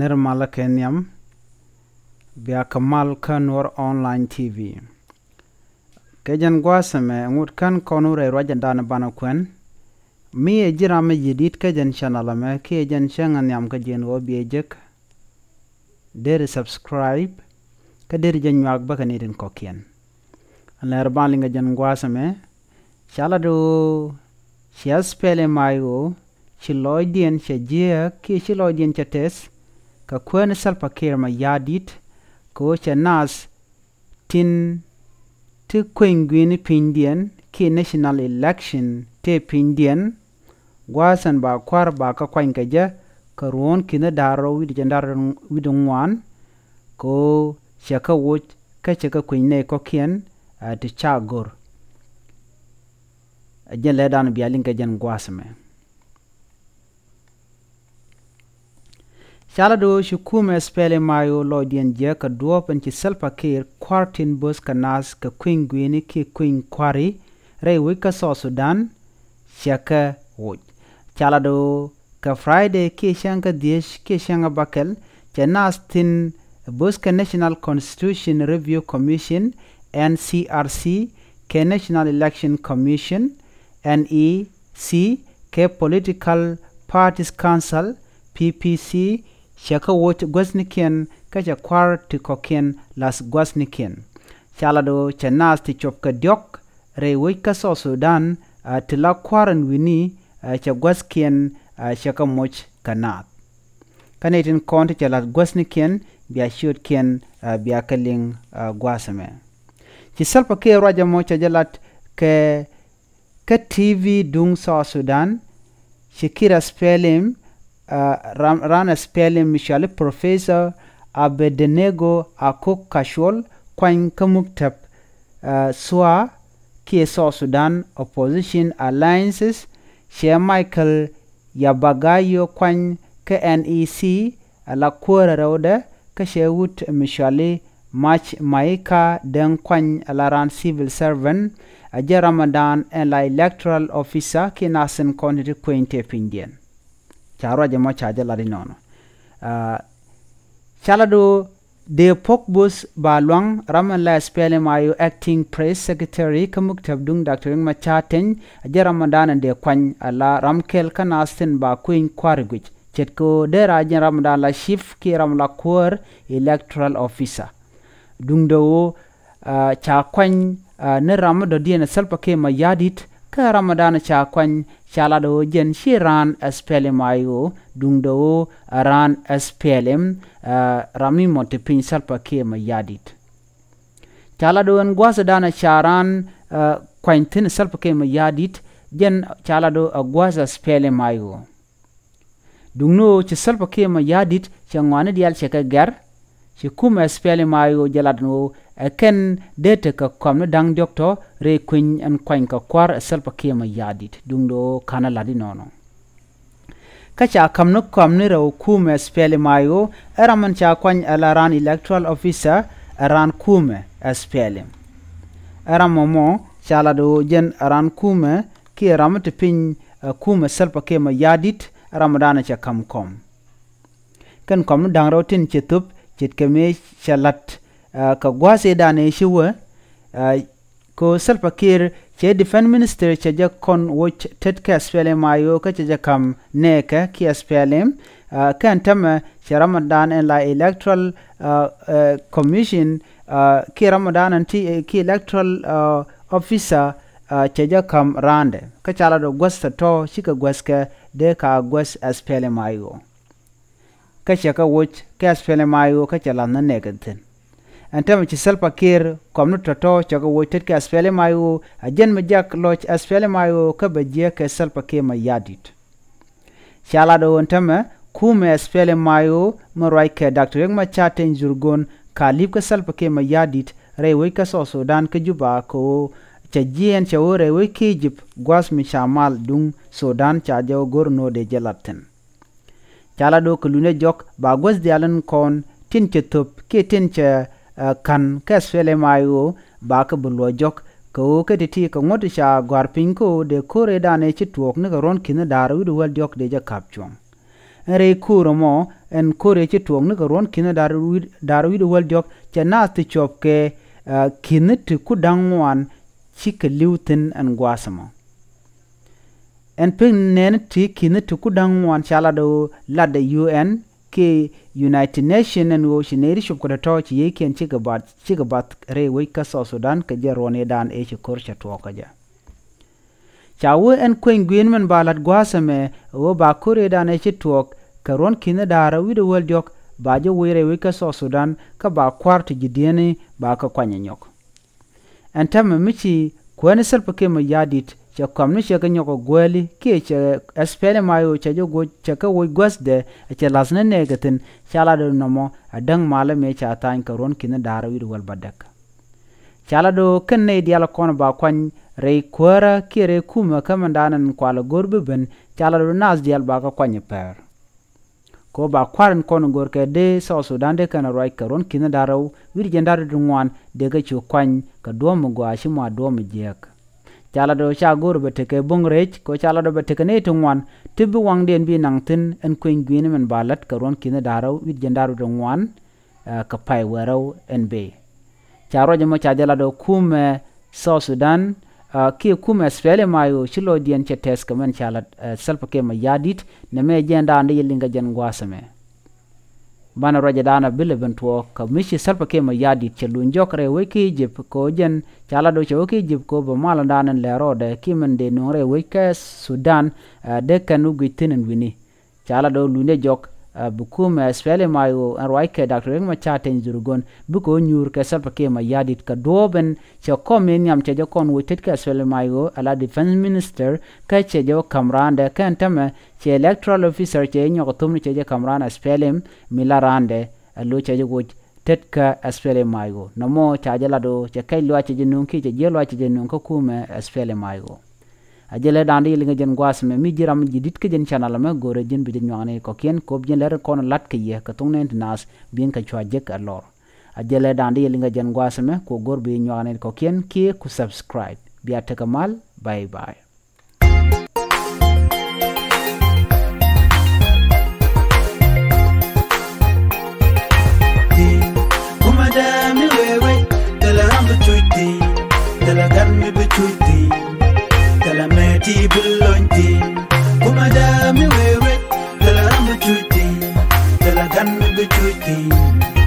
nirmala kenyam bia kamal kanur online tv kejan gwasame ngut kan konure roja dana bana kwen mi e jirame yidit kejan channel me kejan changan yam kejen wo biejek der subscribe ka der janyak ba kanidin kokien anar balinga jan gwasame chala do SPLM IO chiloidien chajia ki chiloidien chates ka kwen salpa kirma yadit ko chanas tin ti kwengwini pindian ki national election te pindian gwasan ba kwar ba ka kwenka ja ka ruon kina daro widi jandar widungwan ko chaka woch ka chaka kwenne ko kien ti chagor ajen ledan bialinka jan gwasame Shalado shukume SPLM IO loidien je ka duopen ci selpa kir kwartin bus kanas ka queen gwini ki queen kwari rei wika so Sudan shaka woj. Shalado ka Friday ki shanga dish ki shanga bakel janas tin bus ka National Constitution Review Commission NCRC ke National Election Commission NEC ke Political Parties Council PPC Shaka wot gwasnikian kaja kwar ti kokien las gwasnikian. Chalado chanas ti chopka diok re wika so Sudan ti la kwaran wini cha gwaskien shaka moch kanat. Kanetin konti cha las gwasnikian bia shoot kien bia kaling gwasame. Chisalpa ke raja mocha jalat ke TV dung so Sudan shikira SPLM Rana SPLM Michelle Professor Abednego Akok Kashol Kwany Kamuktap Swa KSO Sudan Opposition Alliances Shea Michael Yabagayo Kwany KNEC La Kura Roda Kashewut Michelle Mach Maika Den Kwany Alaran Civil Servant Aja Ramadan and La Electoral Officer Kinasen Quantity Quinte Pindian Charo jama chaja lari nono. Chalado de pokbus balwang raman la SPLM IO acting press secretary kamuk tabdung Dr. Machaten aja Ramadan de kwany ala ramkel kanasten ba queen kwariguch chetko de raja Ramadan la chief ki ramla kwar electoral officer. Dung do cha kwany ne ramado diena salpa ke mayadit ka Ramadan cha kwany Chalado jen shiran SPLM IO dung do ran SPLM rami montepin salpa ke mayadit. Chalado en gwasa dana charan kwaintin salpa ke mayadit jen chalado gwasa SPLM IO. Dung no ch salpa ke mayadit changwane dial cheka gar kuumɛ SPLM IO jaladno ken dete ka komno dang dokto re queen en kwany ka kwar selpa kema yadit dungdo kana ladi nono kacha kamno komni ro kuumɛ SPLM IO eraman cha kwany alaran electoral officer aran kuumɛ SPLM eramomo chalado jen aran kuumɛ ki ramte pin kuumɛ selpa kema yadit ramadana cha kamkom ken komno dang ro tin chetup chit keme chalat ka gwase dane shiwa ko salpa kir che defense minister che ja kon watch tetka SPLM IO ka che ja kam nɛɛkɛ ki SPLM kan tama che Ramadan en la electoral commission ki Ramadan anti ki electoral officer che ja kam rande ka chala do gwasta to shika gwaska de ka gwas SPLM IO ka chaka watch ka SPLM IO ka chala na nɛɛkɛ Antama ci salpa kir komnu toto chaka woitet ka SPLM IO ajen majak loch SPLM IO ka bajia ka salpa ke mayadit. Shalado antama kuumɛ SPLM IO marwai ka Dr. Machaten Zurgon ka lip ka salpa ke mayadit rewai ka so Sudan ka juba ko chajien chawo rewai ki jip gwas mi shamal dung Sudan chajaw gorno de jalaten. Shalado kulune jok ba gwas dialan kon tin chetop ke tin cha kan ka SPLM IO ba ka bulwa jok ko ka ti ka ngod sha gwar pin ko de kore dane ci tuok ne ron kin daru du wal jok de ja kapchong re kuro mo en kore che tuong ne ron kina daru wi wal jok che na ti chop ke kinit ku dangwan chike liutin an gwasamo en pin nen ti kinit ku dangwan chala do la de UN ke United Nation en wo shineri shop ko to chi yeken chike bat re wi ka so Sudan ke je rone dan e che kor cha to ka ja chawo en kwen gwin men balat gwasame wo ba kore dan e che to ka ron kina dara wi wal jok ba jo wire wi ka so Sudan ka ba kwart jidiene ba ka kwanya nyok antama michi kwani selpa ke ma yadit cha kamni che ka nyoko gweli ke che SPLM IO cha jo go cha ka wo gwasde che lasne negatin chala do nomo adang mala me cha tan ka ron kina dara wi wal badak chala do kenne diala kono ba kwany re kwara ke re kuma kamandanan kwala gorbe ben chala do nas dial ba ka kwanya per ko ba kwaran kono gorke de so Sudan de kana roi karon kina daraw wir jendar dungwan de ga chu kwany ka dom gwa shi ma dom jek chala do cha gorbe te ke bongrech ko chala do bete ne tungwan tibbi wang den bi nangtin en kwen gwini men balat karon kina daraw wir jendar dungwan ka pai waraw en be charo jamo cha jala do kuumɛ so Sudan ki kuumɛ SPLM IO chilo dien che tes kamen chala selpa ke ma yadit ne me jenda ande yelinga jen gwasame bana roja dana bile bentuo ka mishi selpa ke ma yadit che lunjokre we ki jip ko jen chala do che ki jip ko ba mala danan lero de kimen de nore we ka Sudan de kanu gitinen wini chala do lunde jok bukuumɛ SPLM IO arwaike Dr. Riek Machar ten zurgon buko nyur ke selpa ke ma yadit ka doben che komen yam che kon wutet ke SPLM IO ala defense minister ka che jo kamrande kan tame che electoral officer che nyoko tumni che je kamrana SPLM milarande alo che jo tet ka SPLM IO namo cha jala do che kai lo che jinun ki che je lo che jinun ko kuumɛ SPLM IO ajele dandi linga jen gwasme mi jiram jidit ke jen channel me gore jen bi nyane ko ken ko bien ler kon lat ke ye ka tung nen nas bien ka chwa jek alor ajele dandi linga jen gwasme ko gor bi nyane ko ken ki ku subscribe biya te kamal bye bye kumada mi wewe dela rambu chuiti dela gan mi bi chuiti Tell me ti bulonti, kumada mi wewe, tell me chuti, tell me gan mi chuti.